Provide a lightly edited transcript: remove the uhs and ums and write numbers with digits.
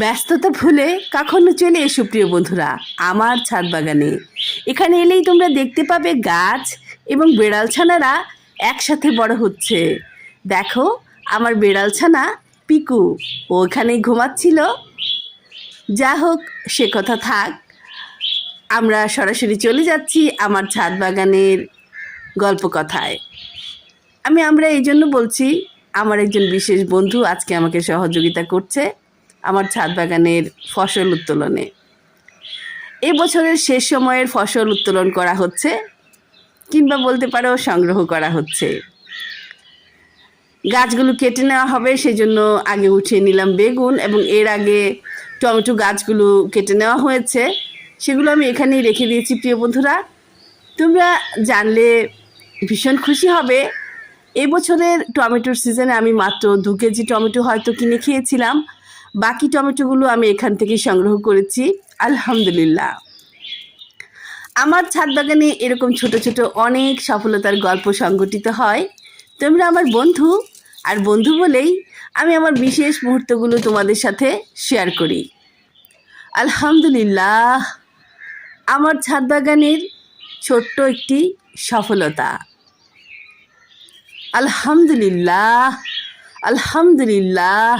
ব্যস্ততা ভুলে কখনো চলে এসো প্রিয় বন্ধুরা আমার ছাদ বাগানে। এখানে এলেই তোমরা দেখতে পাবে গাছ এবং বেড়াল ছানারা একসাথে বড় হচ্ছে। দেখো আমার বেড়াল ছানা পিকু ওখানেই ঘুমাচ্ছিল। যা হোক সে কথা থাক, আমরা সরাসরি চলে যাচ্ছি আমার ছাদ বাগানের গল্প কথায়। আমরা এই জন্য বলছি, আমার একজন বিশেষ বন্ধু আজকে আমাকে সহযোগিতা করছে আমার ছাদ বাগানের ফসল উত্তোলনে। এবছরের শেষ সময়ের ফসল উত্তোলন করা হচ্ছে, কিংবা বলতে পারো সংগ্রহ করা হচ্ছে। গাছগুলো কেটে নেওয়া হবে, সেজন্য আগে উঠিয়ে নিলাম বেগুন, এবং এর আগে টমেটো গাছগুলো কেটে নেওয়া হয়েছে, সেগুলো আমি এখানেই রেখে দিয়েছি। প্রিয় বন্ধুরা, তোমরা জানলে ভীষণ খুশি হবে। এই বছরের টমেটোর সিজনে আমি মাত্র 2 কেজি টমেটো হয়তো কিনে খেয়েছিলাম। বাকি টমেটোগুলো আমি এখান থেকেই সংগ্রহ করেছি। আলহামদুলিল্লাহ, আমার ছাদ বাগানে এরকম ছোট ছোট অনেক সফলতার গল্প সংঘটিত হয়। তোমরা আমার বন্ধু, আর বন্ধু বলেই আমি আমার বিশেষ মুহূর্তগুলো তোমাদের সাথে শেয়ার করি। আলহামদুলিল্লাহ, আমার ছাদ বাগানের ছোট্ট একটি সফলতা। আলহামদুলিল্লাহ, আলহামদুলিল্লাহ।